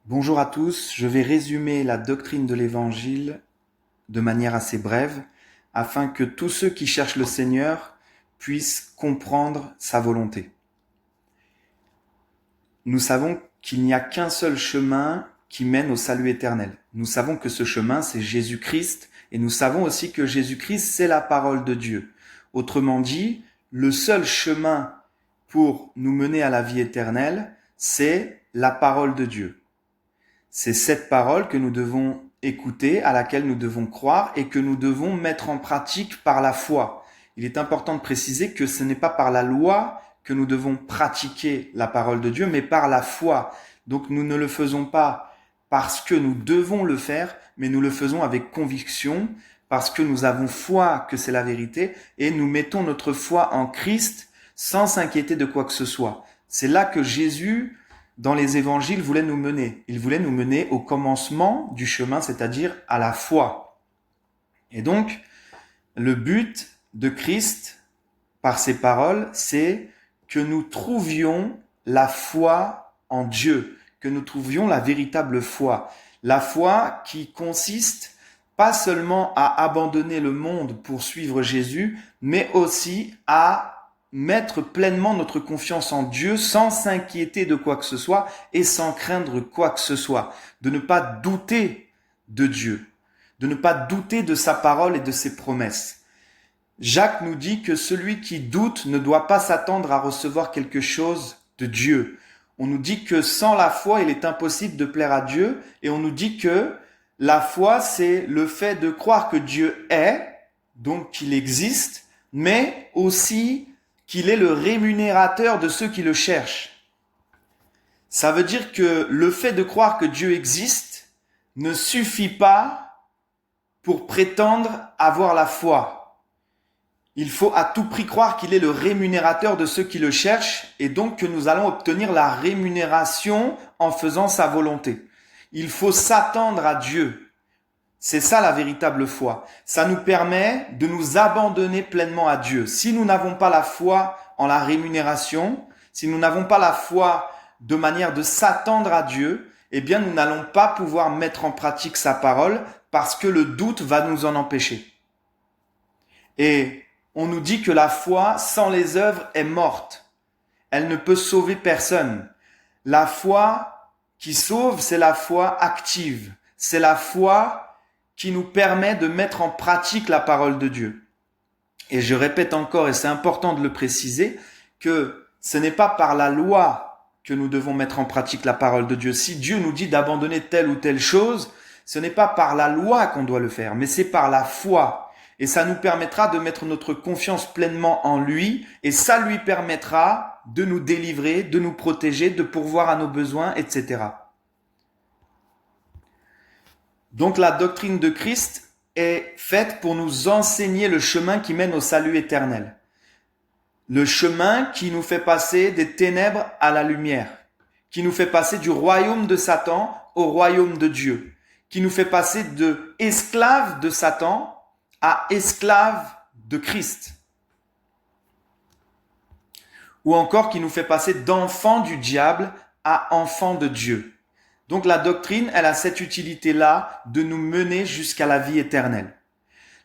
Bonjour à tous, je vais résumer la doctrine de l'Évangile de manière assez brève, afin que tous ceux qui cherchent le Seigneur puissent comprendre sa volonté. Nous savons qu'il n'y a qu'un seul chemin qui mène au salut éternel. Nous savons que ce chemin, c'est Jésus-Christ, et nous savons aussi que Jésus-Christ, c'est la parole de Dieu. Autrement dit, le seul chemin pour nous mener à la vie éternelle, c'est la parole de Dieu. C'est cette parole que nous devons écouter, à laquelle nous devons croire et que nous devons mettre en pratique par la foi. Il est important de préciser que ce n'est pas par la loi que nous devons pratiquer la parole de Dieu, mais par la foi. Donc nous ne le faisons pas parce que nous devons le faire, mais nous le faisons avec conviction, parce que nous avons foi que c'est la vérité, et nous mettons notre foi en Christ sans s'inquiéter de quoi que ce soit. C'est là que Jésus, dans les évangiles, voulait nous mener. Il voulait nous mener au commencement du chemin, c'est-à-dire à la foi. Et donc, le but de Christ, par ses paroles, c'est que nous trouvions la foi en Dieu, que nous trouvions la véritable foi. La foi qui consiste pas seulement à abandonner le monde pour suivre Jésus, mais aussi à mettre pleinement notre confiance en Dieu sans s'inquiéter de quoi que ce soit et sans craindre quoi que ce soit, de ne pas douter de Dieu, de ne pas douter de sa parole et de ses promesses. Jacques nous dit que celui qui doute ne doit pas s'attendre à recevoir quelque chose de Dieu. On nous dit que sans la foi, il est impossible de plaire à Dieu, et on nous dit que la foi, c'est le fait de croire que Dieu est, donc qu'il existe, mais aussi qu'il est le rémunérateur de ceux qui le cherchent. Ça veut dire que le fait de croire que Dieu existe ne suffit pas pour prétendre avoir la foi. Il faut à tout prix croire qu'il est le rémunérateur de ceux qui le cherchent et donc que nous allons obtenir la rémunération en faisant sa volonté. Il faut s'attendre à Dieu. C'est ça la véritable foi. Ça nous permet de nous abandonner pleinement à Dieu. Si nous n'avons pas la foi en la rémunération, si nous n'avons pas la foi de manière de s'attendre à Dieu, eh bien nous n'allons pas pouvoir mettre en pratique sa parole parce que le doute va nous en empêcher. Et on nous dit que la foi sans les œuvres est morte. Elle ne peut sauver personne. La foi qui sauve, c'est la foi active. C'est la foi qui nous permet de mettre en pratique la parole de Dieu. Et je répète encore, et c'est important de le préciser, que ce n'est pas par la loi que nous devons mettre en pratique la parole de Dieu. Si Dieu nous dit d'abandonner telle ou telle chose, ce n'est pas par la loi qu'on doit le faire, mais c'est par la foi. Et ça nous permettra de mettre notre confiance pleinement en lui, et ça lui permettra de nous délivrer, de nous protéger, de pourvoir à nos besoins, etc. Donc la doctrine de Christ est faite pour nous enseigner le chemin qui mène au salut éternel. Le chemin qui nous fait passer des ténèbres à la lumière, qui nous fait passer du royaume de Satan au royaume de Dieu, qui nous fait passer de esclaves de Satan à esclaves de Christ, ou encore qui nous fait passer d'enfants du diable à enfants de Dieu. Donc la doctrine, elle a cette utilité-là de nous mener jusqu'à la vie éternelle.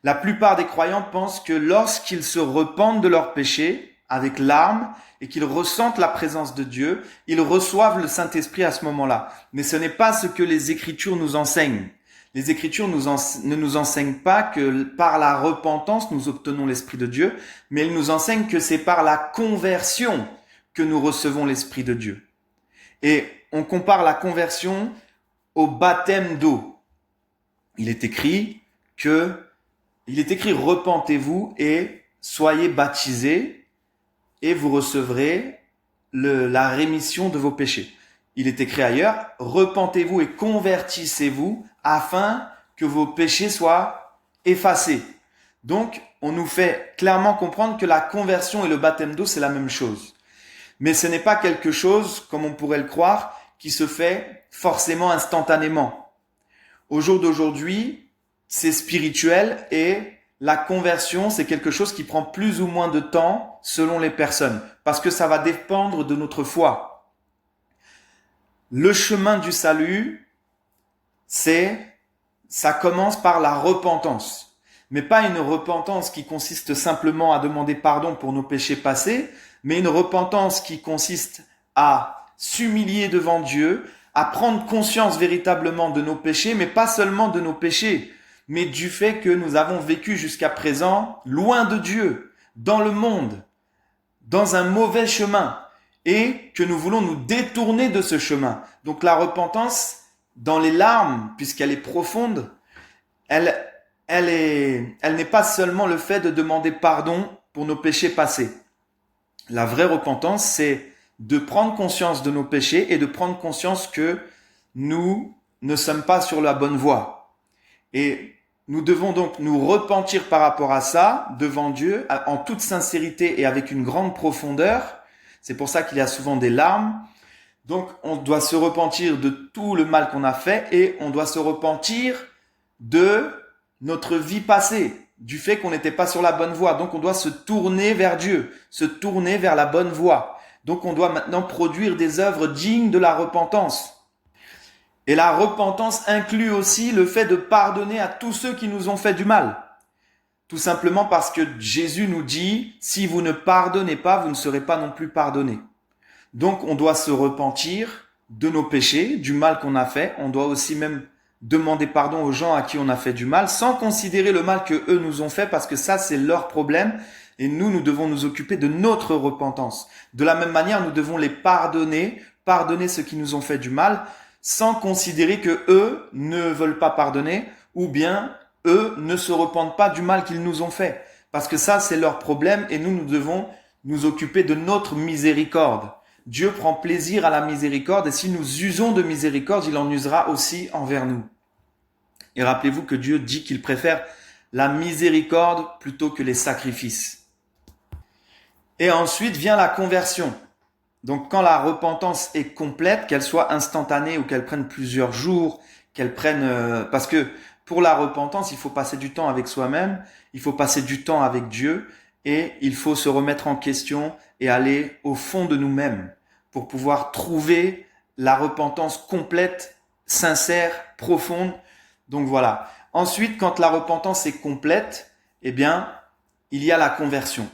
La plupart des croyants pensent que lorsqu'ils se repentent de leurs péchés avec larmes et qu'ils ressentent la présence de Dieu, ils reçoivent le Saint-Esprit à ce moment-là. Mais ce n'est pas ce que les Écritures nous enseignent. Les Écritures ne nous enseignent pas que par la repentance nous obtenons l'Esprit de Dieu, mais elles nous enseignent que c'est par la conversion que nous recevons l'Esprit de Dieu. Et on compare la conversion au baptême d'eau. Il est écrit repentez-vous et soyez baptisés et vous recevrez la rémission de vos péchés. Il est écrit ailleurs, repentez-vous et convertissez-vous afin que vos péchés soient effacés. Donc, on nous fait clairement comprendre que la conversion et le baptême d'eau, c'est la même chose. Mais ce n'est pas quelque chose, comme on pourrait le croire, qui se fait forcément instantanément. Au jour d'aujourd'hui, c'est spirituel et la conversion, c'est quelque chose qui prend plus ou moins de temps selon les personnes, parce que ça va dépendre de notre foi. Le chemin du salut, ça commence par la repentance. Mais pas une repentance qui consiste simplement à demander pardon pour nos péchés passés, mais une repentance qui consiste à s'humilier devant Dieu, à prendre conscience véritablement de nos péchés, mais pas seulement de nos péchés, mais du fait que nous avons vécu jusqu'à présent loin de Dieu, dans le monde, dans un mauvais chemin, et que nous voulons nous détourner de ce chemin. Donc la repentance, dans les larmes, puisqu'elle est profonde, elle n'est pas seulement le fait de demander pardon pour nos péchés passés. La vraie repentance, c'est de prendre conscience de nos péchés et de prendre conscience que nous ne sommes pas sur la bonne voie. Et nous devons donc nous repentir par rapport à ça devant Dieu en toute sincérité et avec une grande profondeur. C'est pour ça qu'il y a souvent des larmes. Donc on doit se repentir de tout le mal qu'on a fait et on doit se repentir de notre vie passée, du fait qu'on n'était pas sur la bonne voie. Donc on doit se tourner vers Dieu, se tourner vers la bonne voie. Donc on doit maintenant produire des œuvres dignes de la repentance. Et la repentance inclut aussi le fait de pardonner à tous ceux qui nous ont fait du mal. Tout simplement parce que Jésus nous dit, si vous ne pardonnez pas, vous ne serez pas non plus pardonnés. Donc on doit se repentir de nos péchés, du mal qu'on a fait. On doit aussi même demander pardon aux gens à qui on a fait du mal, sans considérer le mal que eux nous ont fait, parce que ça c'est leur problème. Et nous devons nous occuper de notre repentance. De la même manière, nous devons les pardonner ceux qui nous ont fait du mal, sans considérer que eux ne veulent pas pardonner, ou bien eux ne se repentent pas du mal qu'ils nous ont fait. Parce que ça, c'est leur problème, et nous devons nous occuper de notre miséricorde. Dieu prend plaisir à la miséricorde, et si nous usons de miséricorde, il en usera aussi envers nous. Et rappelez-vous que Dieu dit qu'il préfère la miséricorde plutôt que les sacrifices. Et ensuite vient la conversion. Donc quand la repentance est complète, qu'elle soit instantanée ou qu'elle prenne plusieurs jours, parce que pour la repentance, il faut passer du temps avec soi-même, il faut passer du temps avec Dieu, et il faut se remettre en question et aller au fond de nous-mêmes pour pouvoir trouver la repentance complète, sincère, profonde. Donc voilà. Ensuite, quand la repentance est complète, eh bien, il y a la conversion.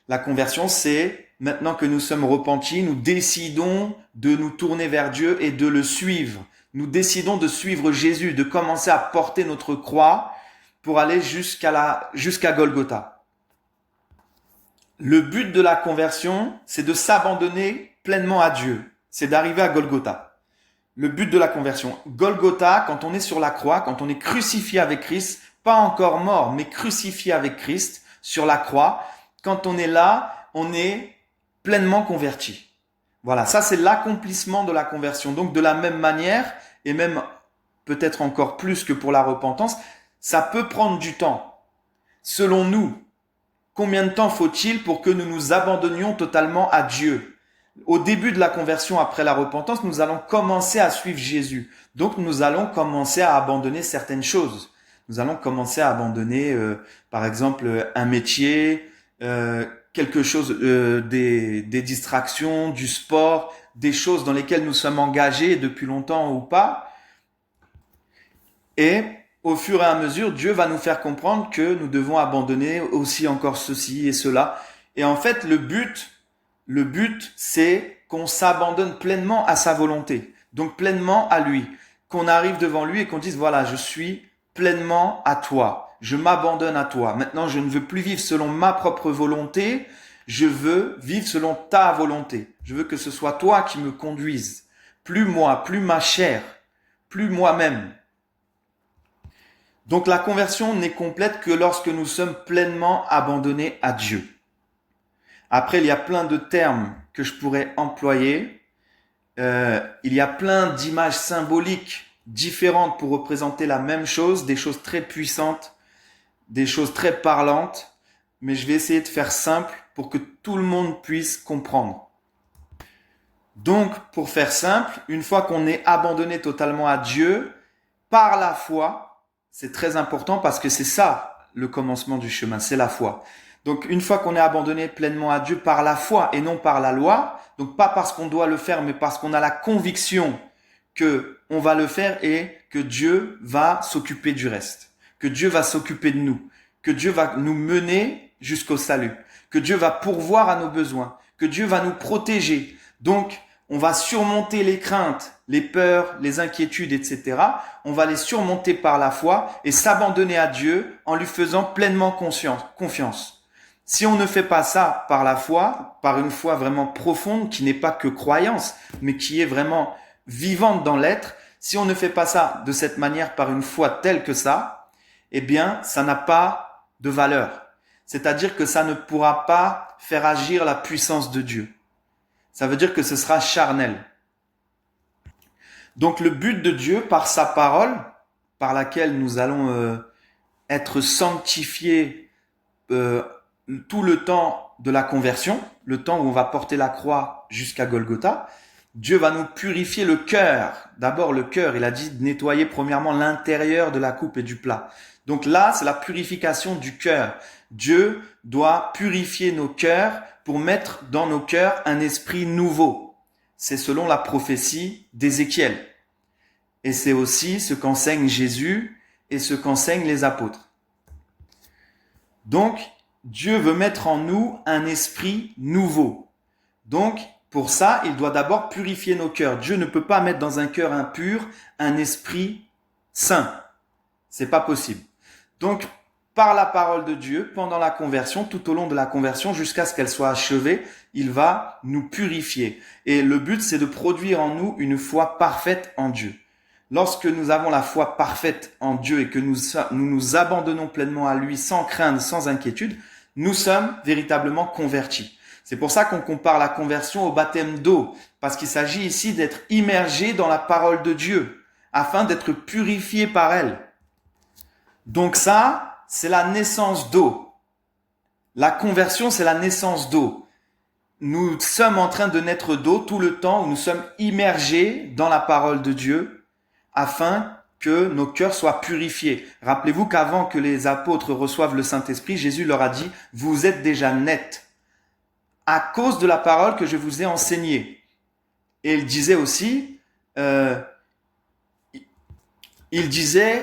La conversion, c'est maintenant que nous sommes repentis, nous décidons de nous tourner vers Dieu et de le suivre. Nous décidons de suivre Jésus, de commencer à porter notre croix pour aller jusqu'à Golgotha. Le but de la conversion, c'est de s'abandonner pleinement à Dieu. C'est d'arriver à Golgotha. Le but de la conversion. Golgotha, quand on est sur la croix, quand on est crucifié avec Christ, pas encore mort, mais crucifié avec Christ sur la croix, quand on est là, on est pleinement converti. Voilà, ça c'est l'accomplissement de la conversion. Donc de la même manière, et même peut-être encore plus que pour la repentance, ça peut prendre du temps. Selon nous, combien de temps faut-il pour que nous nous abandonnions totalement à Dieu ? Au début de la conversion, après la repentance, nous allons commencer à suivre Jésus. Donc nous allons commencer à abandonner certaines choses. Nous allons commencer à abandonner, par exemple, un métier, quelque chose, des distractions, du sport, des choses dans lesquelles nous sommes engagés depuis longtemps ou pas. Et au fur et à mesure, Dieu va nous faire comprendre que nous devons abandonner aussi encore ceci et cela. Et en fait, le but, c'est qu'on s'abandonne pleinement à sa volonté. Donc pleinement à lui. Qu'on arrive devant lui et qu'on dise, voilà, je suis pleinement à toi. Je m'abandonne à toi. Maintenant, je ne veux plus vivre selon ma propre volonté. Je veux vivre selon ta volonté. Je veux que ce soit toi qui me conduise. Plus moi, plus ma chair, plus moi-même. Donc la conversion n'est complète que lorsque nous sommes pleinement abandonnés à Dieu. Après, il y a plein de termes que je pourrais employer. Il y a plein d'images symboliques différentes pour représenter la même chose, des choses très puissantes, des choses très parlantes, mais je vais essayer de faire simple pour que tout le monde puisse comprendre. Donc, pour faire simple, une fois qu'on est abandonné totalement à Dieu, par la foi, c'est très important parce que c'est ça le commencement du chemin, c'est la foi. Donc, une fois qu'on est abandonné pleinement à Dieu par la foi et non par la loi, donc pas parce qu'on doit le faire, mais parce qu'on a la conviction que on va le faire et que Dieu va s'occuper du reste, que Dieu va s'occuper de nous, que Dieu va nous mener jusqu'au salut, que Dieu va pourvoir à nos besoins, que Dieu va nous protéger. Donc, on va surmonter les craintes, les peurs, les inquiétudes, etc. On va les surmonter par la foi et s'abandonner à Dieu en lui faisant pleinement confiance. Si on ne fait pas ça par la foi, par une foi vraiment profonde, qui n'est pas que croyance, mais qui est vraiment vivante dans l'être, si on ne fait pas ça de cette manière, par une foi telle que ça, eh bien, ça n'a pas de valeur. C'est-à-dire que ça ne pourra pas faire agir la puissance de Dieu. Ça veut dire que ce sera charnel. Donc le but de Dieu, par sa parole, par laquelle nous allons être sanctifiés tout le temps de la conversion, le temps où on va porter la croix jusqu'à Golgotha, Dieu va nous purifier le cœur. D'abord le cœur, il a dit de nettoyer premièrement l'intérieur de la coupe et du plat. Donc là, c'est la purification du cœur. Dieu doit purifier nos cœurs pour mettre dans nos cœurs un esprit nouveau. C'est selon la prophétie d'Ézéchiel. Et c'est aussi ce qu'enseigne Jésus et ce qu'enseignent les apôtres. Donc, Dieu veut mettre en nous un esprit nouveau. Donc, pour ça, il doit d'abord purifier nos cœurs. Dieu ne peut pas mettre dans un cœur impur un esprit saint. C'est pas possible. Donc, par la parole de Dieu, pendant la conversion, tout au long de la conversion, jusqu'à ce qu'elle soit achevée, il va nous purifier. Et le but, c'est de produire en nous une foi parfaite en Dieu. Lorsque nous avons la foi parfaite en Dieu et que nous nous abandonnons pleinement à lui sans crainte, sans inquiétude, nous sommes véritablement convertis. C'est pour ça qu'on compare la conversion au baptême d'eau, parce qu'il s'agit ici d'être immergé dans la parole de Dieu, afin d'être purifié par elle. Donc ça, c'est la naissance d'eau. La conversion, c'est la naissance d'eau. Nous sommes en train de naître d'eau tout le temps où nous sommes immergés dans la parole de Dieu, afin que nos cœurs soient purifiés. Rappelez-vous qu'avant que les apôtres reçoivent le Saint-Esprit, Jésus leur a dit « Vous êtes déjà nets à cause de la parole que je vous ai enseignée. » Et il disait aussi,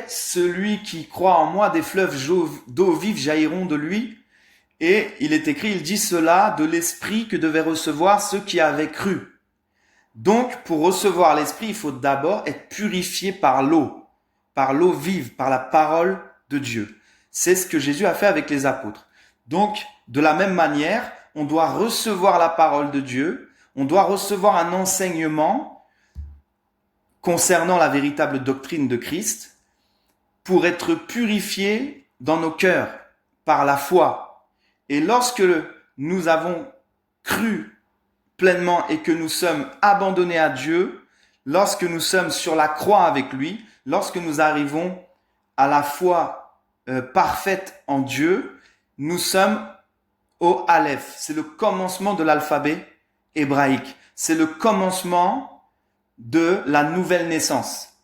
celui qui croit en moi, des fleuves d'eau vive jailliront de lui. Et il est écrit, il dit cela de l'esprit que devaient recevoir ceux qui avaient cru. Donc, pour recevoir l'esprit, il faut d'abord être purifié par l'eau vive, par la parole de Dieu. C'est ce que Jésus a fait avec les apôtres. Donc, de la même manière, on doit recevoir la parole de Dieu, on doit recevoir un enseignement concernant la véritable doctrine de Christ pour être purifié dans nos cœurs par la foi. Et lorsque nous avons cru pleinement et que nous sommes abandonnés à Dieu, lorsque nous sommes sur la croix avec lui, lorsque nous arrivons à la foi parfaite en Dieu, nous sommes au Aleph. C'est le commencement de l'alphabet hébraïque. C'est le commencement de la nouvelle naissance.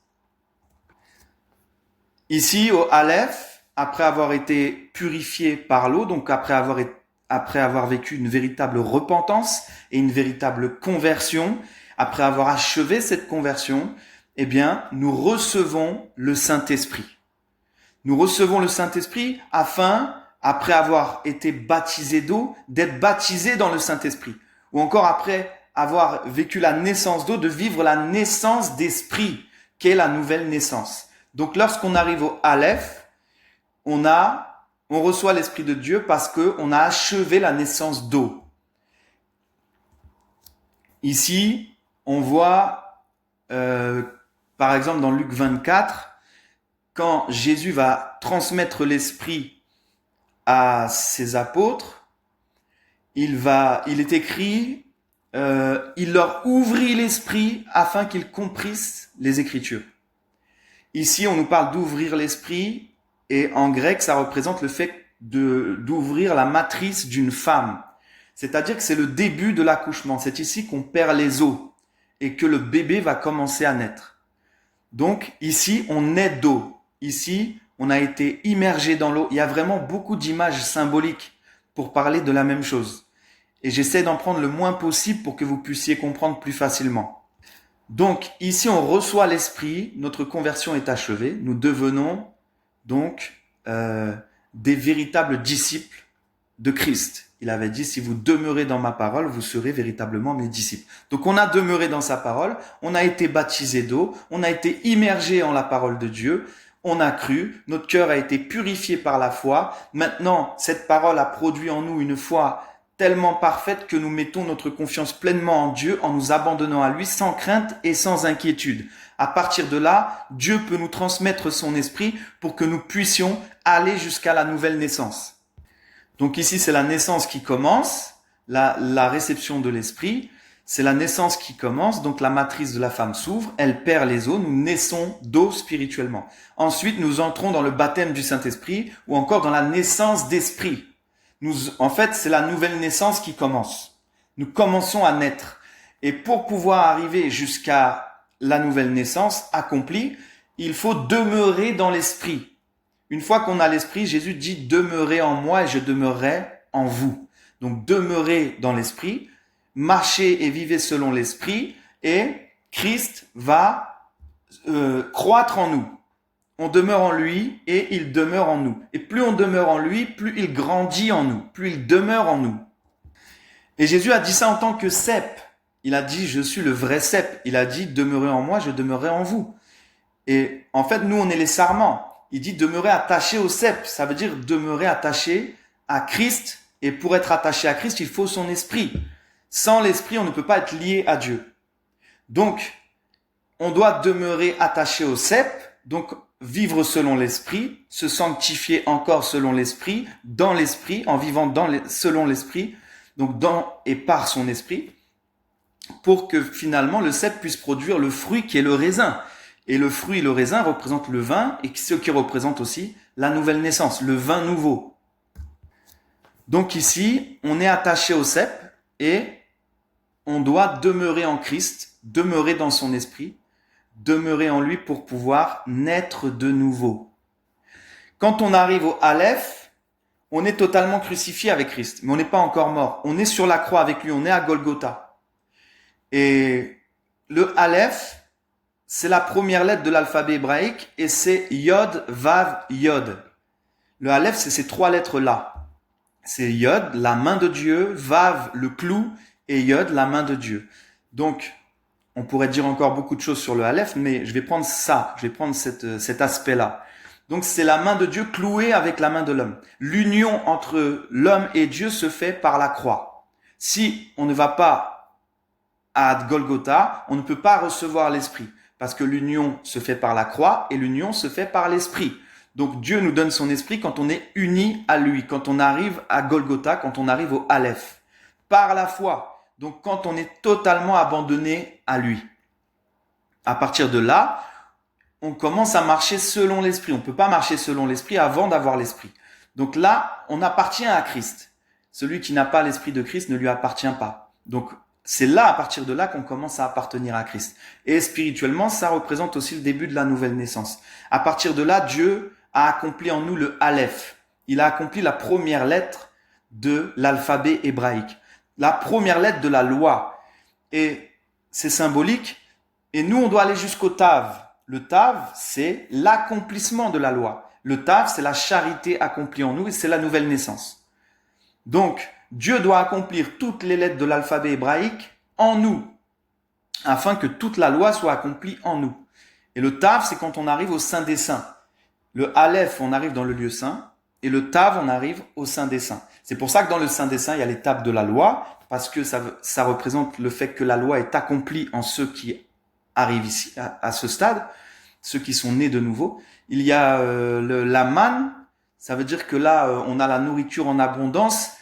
Ici, au Aleph, après avoir été purifié par l'eau, donc après avoir vécu une véritable repentance et une véritable conversion, après avoir achevé cette conversion, eh bien, nous recevons le Saint-Esprit. Nous recevons le Saint-Esprit afin, après avoir été baptisé d'eau, d'être baptisé dans le Saint-Esprit. Ou encore après avoir vécu la naissance d'eau, de vivre la naissance d'esprit, qui est la nouvelle naissance. Donc lorsqu'on arrive au Aleph, on reçoit l'Esprit de Dieu parce qu'on a achevé la naissance d'eau. Ici, on voit, par exemple dans Luc 24, quand Jésus va transmettre l'Esprit à ses apôtres, il est écrit, il leur ouvrit l'esprit afin qu'ils comprissent les Écritures. Ici, on nous parle d'ouvrir l'esprit, et en grec, ça représente le fait d'ouvrir la matrice d'une femme. C'est-à-dire que c'est le début de l'accouchement. C'est ici qu'on perd les os et que le bébé va commencer à naître. Donc ici, on naît d'eau. Ici, on a été immergé dans l'eau. Il y a vraiment beaucoup d'images symboliques pour parler de la même chose. Et j'essaie d'en prendre le moins possible pour que vous puissiez comprendre plus facilement. Donc ici, on reçoit l'Esprit, notre conversion est achevée, nous devenons donc des véritables disciples de Christ. Il avait dit, si vous demeurez dans ma parole, vous serez véritablement mes disciples. Donc on a demeuré dans sa parole, on a été baptisé d'eau, on a été immergé en la parole de Dieu, on a cru, notre cœur a été purifié par la foi. Maintenant, cette parole a produit en nous une foi tellement parfaite que nous mettons notre confiance pleinement en Dieu en nous abandonnant à lui sans crainte et sans inquiétude. À partir de là, Dieu peut nous transmettre son esprit pour que nous puissions aller jusqu'à la nouvelle naissance. Donc ici, c'est la naissance qui commence, la réception de l'esprit, c'est la naissance qui commence, donc la matrice de la femme s'ouvre, elle perd les os, nous naissons d'eau spirituellement. Ensuite, nous entrons dans le baptême du Saint-Esprit ou encore dans la naissance d'esprit. En fait, c'est la nouvelle naissance qui commence. Nous commençons à naître. Et pour pouvoir arriver jusqu'à la nouvelle naissance accomplie, il faut demeurer dans l'esprit. Une fois qu'on a l'esprit, Jésus dit « Demeurez en moi et je demeurerai en vous ». Donc, demeurez dans l'esprit, marchez et vivez selon l'esprit et Christ va croître en nous. On demeure en lui et il demeure en nous. Et plus on demeure en lui, plus il grandit en nous, plus il demeure en nous. Et Jésus a dit ça en tant que cep. Il a dit « Je suis le vrai cep ». Il a dit « Demeurez en moi, je demeurerai en vous ». Et en fait, nous, on est les sarments. Il dit demeurer attaché au cep, ça veut dire demeurer attaché à Christ. Et pour être attaché à Christ, il faut son esprit. Sans l'esprit, on ne peut pas être lié à Dieu. Donc, on doit demeurer attaché au cep, donc vivre selon l'esprit, se sanctifier encore selon l'esprit, dans l'esprit, en vivant selon l'esprit, donc dans et par son esprit, pour que finalement le cep puisse produire le fruit qui est le raisin. Et le fruit, le raisin, représente le vin, et ce qui représente aussi la nouvelle naissance, le vin nouveau. Donc ici, on est attaché au cep, et on doit demeurer en Christ, demeurer dans son esprit, demeurer en lui pour pouvoir naître de nouveau. Quand on arrive au Aleph, on est totalement crucifié avec Christ, mais on n'est pas encore mort. On est sur la croix avec lui, on est à Golgotha. Et le Aleph, c'est la première lettre de l'alphabet hébraïque et c'est Yod, Vav, Yod. Le Aleph, c'est ces trois lettres-là. C'est Yod, la main de Dieu, Vav, le clou, et Yod, la main de Dieu. Donc, on pourrait dire encore beaucoup de choses sur le Aleph, mais je vais prendre ça, je vais prendre cet aspect-là. Donc, c'est la main de Dieu clouée avec la main de l'homme. L'union entre l'homme et Dieu se fait par la croix. Si on ne va pas à Golgotha, on ne peut pas recevoir l'Esprit. Parce que l'union se fait par la croix et l'union se fait par l'esprit. Donc Dieu nous donne son esprit quand on est uni à lui, quand on arrive à Golgotha, quand on arrive au Aleph. Par la foi. Donc quand on est totalement abandonné à lui. À partir de là, on commence à marcher selon l'esprit. On ne peut pas marcher selon l'esprit avant d'avoir l'esprit. Donc là, on appartient à Christ. Celui qui n'a pas l'esprit de Christ ne lui appartient pas. Donc c'est là, à partir de là, qu'on commence à appartenir à Christ. Et spirituellement, ça représente aussi le début de la nouvelle naissance. À partir de là, Dieu a accompli en nous le Aleph. Il a accompli la première lettre de l'alphabet hébraïque. La première lettre de la loi. Et c'est symbolique. Et nous, on doit aller jusqu'au Tav. Le Tav, c'est l'accomplissement de la loi. Le Tav, c'est la charité accomplie en nous et c'est la nouvelle naissance. Donc, Dieu doit accomplir toutes les lettres de l'alphabet hébraïque en nous, afin que toute la loi soit accomplie en nous. Et le Tav, c'est quand on arrive au Saint des Saints. Le Aleph, on arrive dans le lieu saint, et le Tav, on arrive au Saint des Saints. C'est pour ça que dans le Saint des Saints, il y a l'étape de la loi, parce que ça représente le fait que la loi est accomplie en ceux qui arrivent ici, à ce stade, ceux qui sont nés de nouveau. Il y a la manne, ça veut dire que là, on a la nourriture en abondance,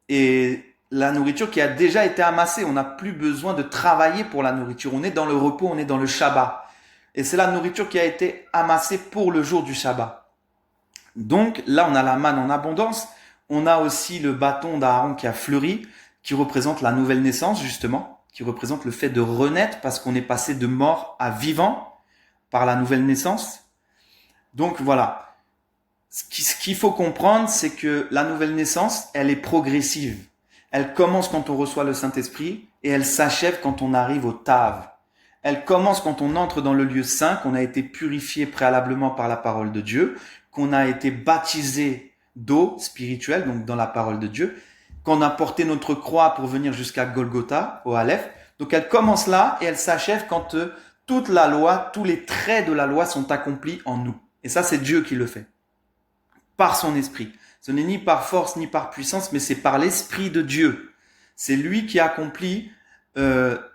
et la nourriture qui a déjà été amassée. On n'a plus besoin de travailler pour la nourriture. On est dans le repos, on est dans le Shabbat. Et c'est la nourriture qui a été amassée pour le jour du Shabbat. Donc là, on a la manne en abondance. On a aussi le bâton d'Aaron qui a fleuri, qui représente la nouvelle naissance, justement, qui représente le fait de renaître parce qu'on est passé de mort à vivant par la nouvelle naissance. Donc voilà. Ce qu'il faut comprendre, c'est que la nouvelle naissance, elle est progressive. Elle commence quand on reçoit le Saint-Esprit et elle s'achève quand on arrive au Tav. Elle commence quand on entre dans le lieu saint, qu'on a été purifié préalablement par la parole de Dieu, qu'on a été baptisé d'eau spirituelle, donc dans la parole de Dieu, qu'on a porté notre croix pour venir jusqu'à Golgotha, au Aleph. Donc elle commence là et elle s'achève quand toute la loi, tous les traits de la loi sont accomplis en nous. Et ça, c'est Dieu qui le fait, par son esprit. Ce n'est ni par force ni par puissance, mais c'est par l'esprit de Dieu. C'est lui qui accomplit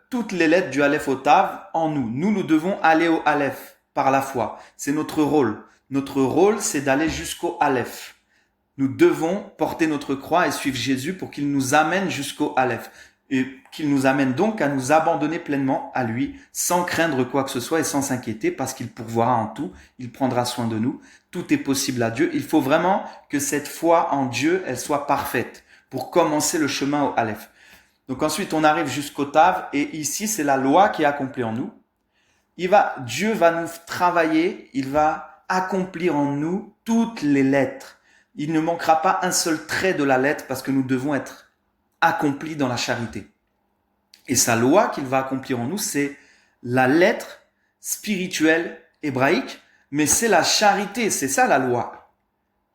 toutes les lettres du Aleph au Tav en nous. Nous devons aller au Aleph par la foi. C'est notre rôle. Notre rôle, c'est d'aller jusqu'au Aleph. Nous devons porter notre croix et suivre Jésus pour qu'il nous amène jusqu'au Aleph. Et qu'il nous amène donc à nous abandonner pleinement à lui, sans craindre quoi que ce soit et sans s'inquiéter, parce qu'il pourvoira en tout, il prendra soin de nous. Tout est possible à Dieu. Il faut vraiment que cette foi en Dieu, elle soit parfaite pour commencer le chemin au Aleph. Donc ensuite, on arrive jusqu'au Tav, et ici, c'est la loi qui est accomplie en nous. Dieu va nous travailler, il va accomplir en nous toutes les lettres. Il ne manquera pas un seul trait de la lettre parce que nous devons être accomplis dans la charité. Et sa loi qu'il va accomplir en nous, c'est la lettre spirituelle hébraïque, mais c'est la charité, c'est ça la loi.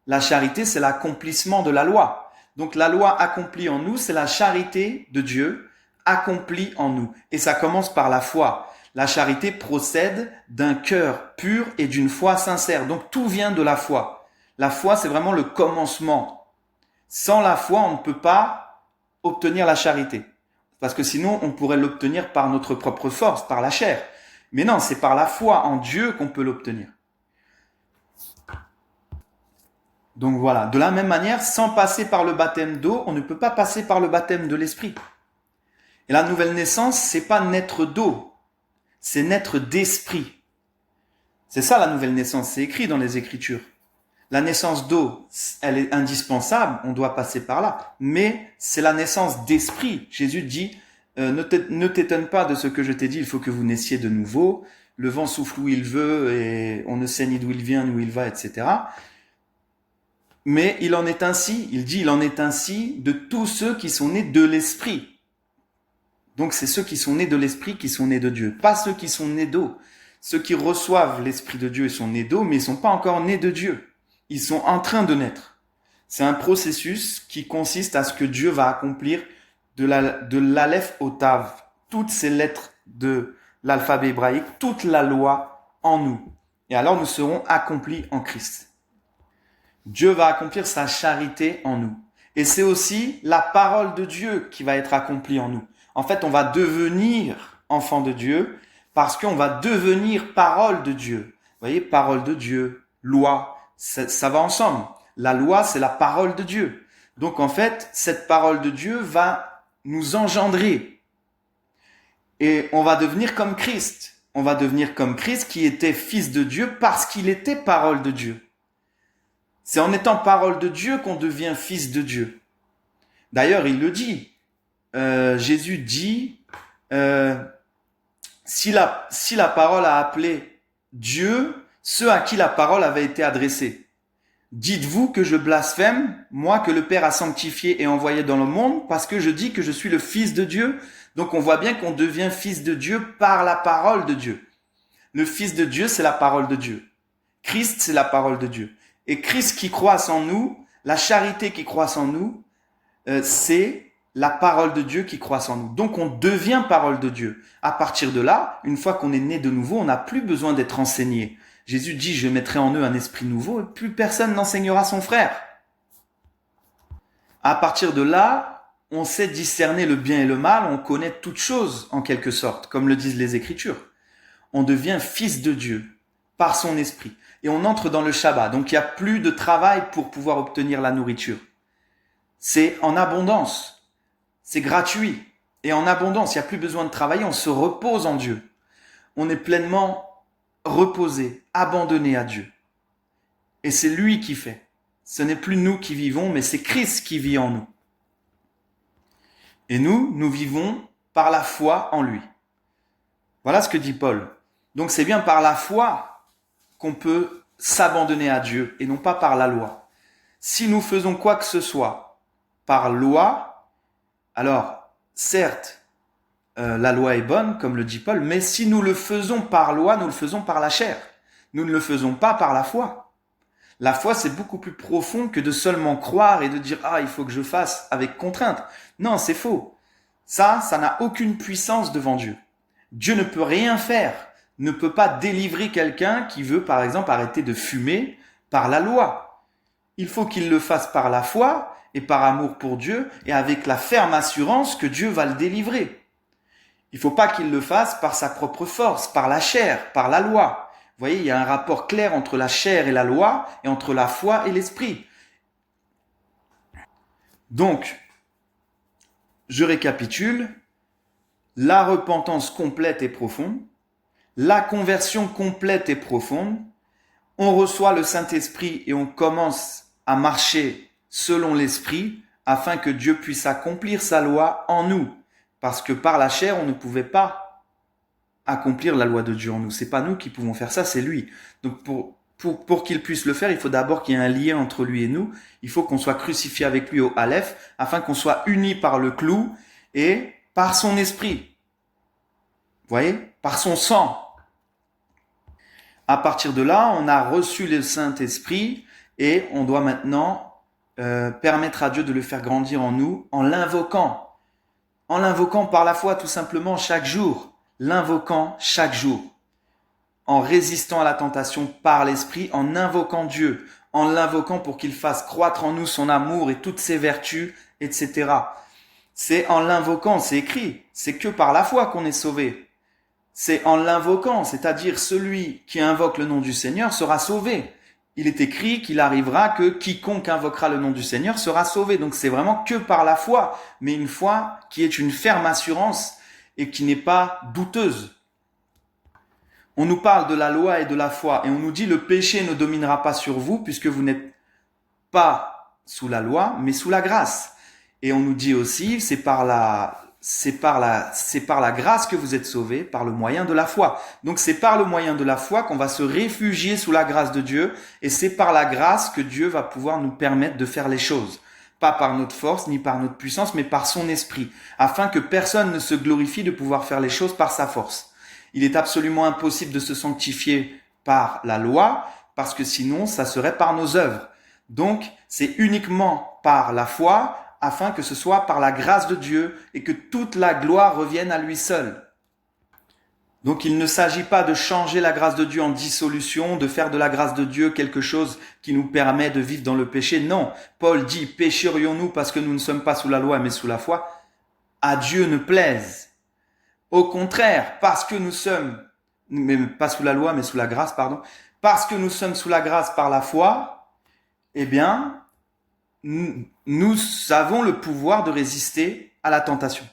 La charité, c'est l'accomplissement de la loi. Donc la loi accomplie en nous, c'est la charité de Dieu accomplie en nous. Et ça commence par la foi. La charité procède d'un cœur pur et d'une foi sincère. Donc tout vient de la foi. La foi, c'est vraiment le commencement. Sans la foi, on ne peut pas obtenir la charité. Parce que sinon, on pourrait l'obtenir par notre propre force, par la chair. Mais non, c'est par la foi en Dieu qu'on peut l'obtenir. Donc voilà, de la même manière, sans passer par le baptême d'eau, on ne peut pas passer par le baptême de l'esprit. Et la nouvelle naissance, c'est pas naître d'eau, c'est naître d'esprit. C'est ça la nouvelle naissance, c'est écrit dans les Écritures. La naissance d'eau, elle est indispensable, on doit passer par là. Mais c'est la naissance d'esprit. Jésus dit, ne t'étonne pas de ce que je t'ai dit, il faut que vous naissiez de nouveau. Le vent souffle où il veut et on ne sait ni d'où il vient, ni où il va, etc. Mais il en est ainsi, il en est ainsi de tous ceux qui sont nés de l'esprit. Donc c'est ceux qui sont nés de l'esprit qui sont nés de Dieu, pas ceux qui sont nés d'eau. Ceux qui reçoivent l'esprit de Dieu sont nés d'eau, mais ils ne sont pas encore nés de Dieu. Ils sont en train de naître. C'est un processus qui consiste à ce que Dieu va accomplir de l'Aleph au Tav, toutes ces lettres de l'alphabet hébraïque, toute la loi en nous. Et alors nous serons accomplis en Christ. Dieu va accomplir sa charité en nous. Et c'est aussi la parole de Dieu qui va être accomplie en nous. En fait, on va devenir enfant de Dieu parce qu'on va devenir parole de Dieu. Vous voyez, parole de Dieu, loi, ça va ensemble. La loi, c'est la parole de Dieu. Donc en fait, cette parole de Dieu va nous engendrer. Et on va devenir comme Christ. On va devenir comme Christ qui était fils de Dieu parce qu'il était parole de Dieu. C'est en étant parole de Dieu qu'on devient fils de Dieu. D'ailleurs, il le dit. Jésus dit, si la parole a appelé Dieu, ceux à qui la parole avait été adressée. Dites-vous que je blasphème, moi que le Père a sanctifié et envoyé dans le monde, parce que je dis que je suis le Fils de Dieu. Donc on voit bien qu'on devient fils de Dieu par la parole de Dieu. Le Fils de Dieu, c'est la parole de Dieu. Christ, c'est la parole de Dieu. Et Christ qui croît en nous, la charité qui croît en nous, c'est la parole de Dieu qui croît en nous. Donc on devient parole de Dieu. À partir de là, une fois qu'on est né de nouveau, on n'a plus besoin d'être enseigné. Jésus dit, je mettrai en eux un esprit nouveau et plus personne n'enseignera son frère. À partir de là, on sait discerner le bien et le mal, on connaît toutes choses en quelque sorte, comme le disent les Écritures. On devient fils de Dieu par son esprit. Et on entre dans le Shabbat. Donc il n'y a plus de travail pour pouvoir obtenir la nourriture. C'est en abondance. C'est gratuit. Et en abondance, il n'y a plus besoin de travailler, on se repose en Dieu. On est pleinement reposé, abandonné à Dieu. Et c'est lui qui fait. Ce n'est plus nous qui vivons, mais c'est Christ qui vit en nous. Et nous vivons par la foi en lui. Voilà ce que dit Paul. Donc c'est bien par la foi qu'on peut s'abandonner à Dieu et non pas par la loi. Si nous faisons quoi que ce soit par loi, alors certes, la loi est bonne, comme le dit Paul, mais si nous le faisons par loi, nous le faisons par la chair. Nous ne le faisons pas par la foi. La foi, c'est beaucoup plus profond que de seulement croire et de dire « Ah, il faut que je fasse avec contrainte ». Non, c'est faux. Ça n'a aucune puissance devant Dieu. Dieu ne peut rien faire, ne peut pas délivrer quelqu'un qui veut, par exemple, arrêter de fumer par la loi. Il faut qu'il le fasse par la foi et par amour pour Dieu et avec la ferme assurance que Dieu va le délivrer. Il ne faut pas qu'il le fasse par sa propre force, par la chair, par la loi. Vous voyez, il y a un rapport clair entre la chair et la loi et entre la foi et l'esprit. Donc, je récapitule. La repentance complète et profonde, la conversion complète et profonde, on reçoit le Saint-Esprit et on commence à marcher selon l'Esprit afin que Dieu puisse accomplir sa loi en nous. Parce que par la chair, on ne pouvait pas accomplir la loi de Dieu en nous. C'est pas nous qui pouvons faire ça, c'est lui. Donc pour qu'il puisse le faire, il faut d'abord qu'il y ait un lien entre lui et nous. Il faut qu'on soit crucifié avec lui au Aleph afin qu'on soit unis par le clou et par son esprit. Vous voyez? Par son sang. À partir de là, on a reçu le Saint-Esprit et on doit maintenant permettre à Dieu de le faire grandir en nous en l'invoquant. En l'invoquant par la foi tout simplement chaque jour. L'invoquant chaque jour. En résistant à la tentation par l'Esprit, en invoquant Dieu. En l'invoquant pour qu'il fasse croître en nous son amour et toutes ses vertus, etc. C'est en l'invoquant, c'est écrit. C'est que par la foi qu'on est sauvé. C'est en l'invoquant, c'est-à-dire celui qui invoque le nom du Seigneur sera sauvé. Il est écrit qu'il arrivera que quiconque invoquera le nom du Seigneur sera sauvé. Donc c'est vraiment que par la foi, mais une foi qui est une ferme assurance et qui n'est pas douteuse. On nous parle de la loi et de la foi et on nous dit le péché ne dominera pas sur vous puisque vous n'êtes pas sous la loi mais sous la grâce. Et on nous dit aussi c'est par la grâce que vous êtes sauvés, par le moyen de la foi. Donc c'est par le moyen de la foi qu'on va se réfugier sous la grâce de Dieu et c'est par la grâce que Dieu va pouvoir nous permettre de faire les choses. Pas par notre force ni par notre puissance, mais par son esprit, afin que personne ne se glorifie de pouvoir faire les choses par sa force. Il est absolument impossible de se sanctifier par la loi, parce que sinon ça serait par nos œuvres. Donc c'est uniquement par la foi, afin que ce soit par la grâce de Dieu et que toute la gloire revienne à lui seul. Donc il ne s'agit pas de changer la grâce de Dieu en dissolution, de faire de la grâce de Dieu quelque chose qui nous permet de vivre dans le péché. Non, Paul dit, pécherions-nous parce que nous ne sommes pas sous la loi mais sous la foi? À Dieu ne plaise. Au contraire, parce que nous sommes, mais pas sous la loi mais sous la grâce, pardon, parce que nous sommes sous la grâce par la foi, eh bien, nous avons le pouvoir de résister à la tentation.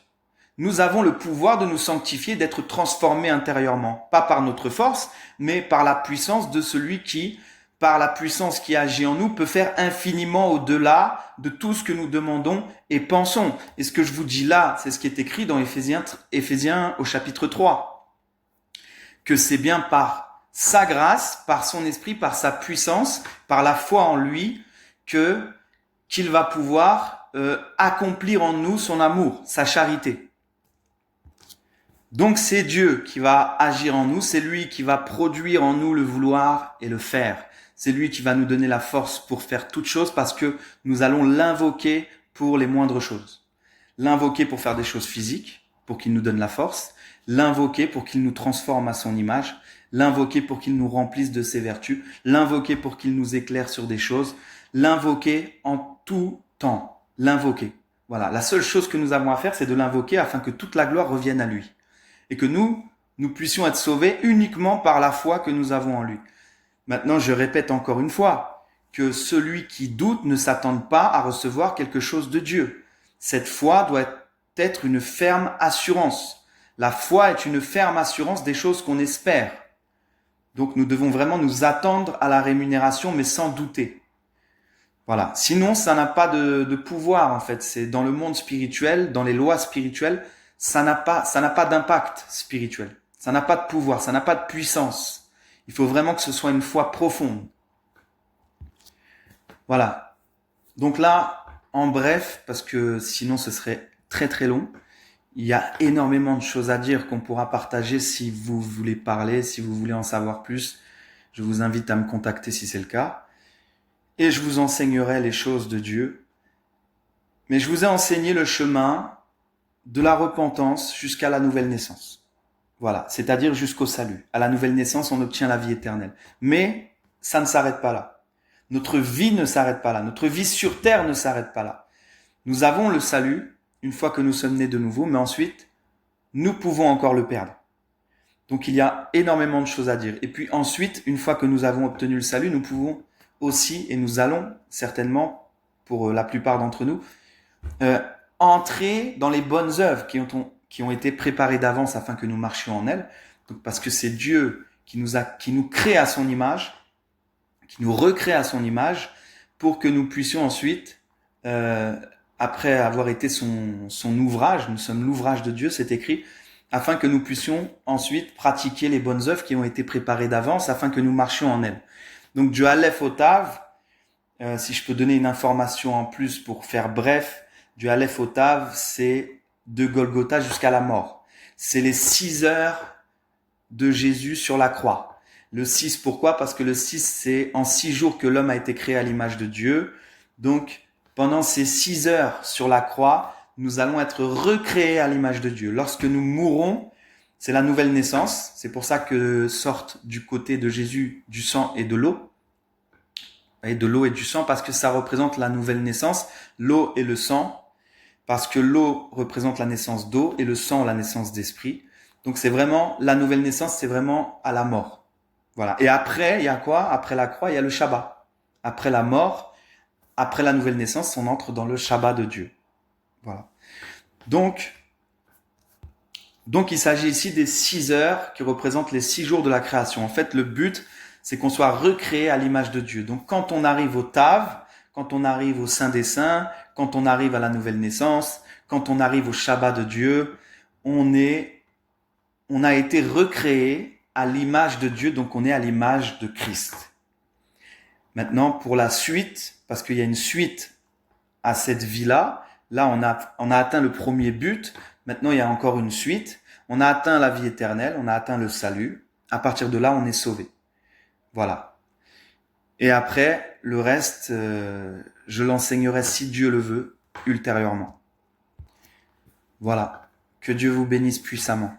Nous avons le pouvoir de nous sanctifier, d'être transformés intérieurement. Pas par notre force, mais par la puissance de celui qui, par la puissance qui agit en nous, peut faire infiniment au-delà de tout ce que nous demandons et pensons. Et ce que je vous dis là, c'est ce qui est écrit dans Éphésiens au chapitre 3. Que c'est bien par sa grâce, par son esprit, par sa puissance, par la foi en lui, qu'il va pouvoir accomplir en nous son amour, sa charité. Donc c'est Dieu qui va agir en nous, c'est lui qui va produire en nous le vouloir et le faire. C'est lui qui va nous donner la force pour faire toutes choses parce que nous allons l'invoquer pour les moindres choses. L'invoquer pour faire des choses physiques, pour qu'il nous donne la force. L'invoquer pour qu'il nous transforme à son image. L'invoquer pour qu'il nous remplisse de ses vertus. L'invoquer pour qu'il nous éclaire sur des choses. L'invoquer en tout temps. L'invoquer. Voilà. La seule chose que nous avons à faire, c'est de l'invoquer afin que toute la gloire revienne à lui. Et que nous puissions être sauvés uniquement par la foi que nous avons en lui. Maintenant, je répète encore une fois, que celui qui doute ne s'attende pas à recevoir quelque chose de Dieu. Cette foi doit être une ferme assurance. La foi est une ferme assurance des choses qu'on espère. Donc nous devons vraiment nous attendre à la rémunération, mais sans douter. Voilà. Sinon, ça n'a pas de pouvoir, en fait. C'est dans le monde spirituel, dans les lois spirituelles, ça n'a pas d'impact spirituel. Ça n'a pas de pouvoir, ça n'a pas de puissance. Il faut vraiment que ce soit une foi profonde. Voilà. Donc là, en bref, parce que sinon ce serait très très long, Il y a énormément de choses à dire qu'on pourra partager si vous voulez parler, si vous voulez en savoir plus. Je vous invite à me contacter si c'est le cas. Et je vous enseignerai les choses de Dieu. Mais je vous ai enseigné le chemin de la repentance jusqu'à la nouvelle naissance. Voilà, c'est-à-dire jusqu'au salut. À la nouvelle naissance, on obtient la vie éternelle. Mais ça ne s'arrête pas là. Notre vie ne s'arrête pas là. Notre vie sur terre ne s'arrête pas là. Nous avons le salut une fois que nous sommes nés de nouveau, mais ensuite, nous pouvons encore le perdre. Donc il y a énormément de choses à dire. Et puis ensuite, une fois que nous avons obtenu le salut, nous pouvons aussi, et nous allons certainement, pour la plupart d'entre nous, euh, entrer dans les bonnes œuvres qui ont été préparées d'avance afin que nous marchions en elles. Donc, parce que c'est Dieu qui nous crée à son image, qui nous recrée à son image, pour que nous puissions ensuite, après avoir été son ouvrage, nous sommes l'ouvrage de Dieu, c'est écrit, afin que nous puissions ensuite pratiquer les bonnes œuvres qui ont été préparées d'avance, afin que nous marchions en elles. Donc, du Aleph au Tav, si je peux donner une information en plus pour faire bref, du Aleph au Tav, c'est de Golgotha jusqu'à la mort. C'est les 6 heures de Jésus sur la croix. Le 6, pourquoi? Parce que le 6, c'est en 6 jours que l'homme a été créé à l'image de Dieu. Donc, pendant ces 6 heures sur la croix, nous allons être recréés à l'image de Dieu. Lorsque nous mourrons, c'est la nouvelle naissance. C'est pour ça que sortent du côté de Jésus du sang et de l'eau. Et de l'eau et du sang, parce que ça représente la nouvelle naissance. L'eau et le sang, parce que l'eau représente la naissance d'eau et le sang la naissance d'esprit. Donc c'est vraiment, la nouvelle naissance, c'est vraiment à la mort. Voilà. Et après, il y a quoi? Après la croix, il y a le Shabbat. Après la mort, après la nouvelle naissance, on entre dans le Shabbat de Dieu. Voilà. Donc il s'agit ici des 6 heures qui représentent les 6 jours de la création. En fait, le but, c'est qu'on soit recréé à l'image de Dieu. Donc quand on arrive au Tav, quand on arrive au Saint des Saints, quand on arrive à la nouvelle naissance, quand on arrive au Shabbat de Dieu, on a été recréé à l'image de Dieu, donc on est à l'image de Christ. Maintenant, pour la suite, parce qu'il y a une suite à cette vie-là, là on a atteint le premier but, maintenant il y a encore une suite, on a atteint la vie éternelle, on a atteint le salut, à partir de là on est sauvé. Voilà. Et après, le reste, je l'enseignerai si Dieu le veut, ultérieurement. Voilà. Que Dieu vous bénisse puissamment.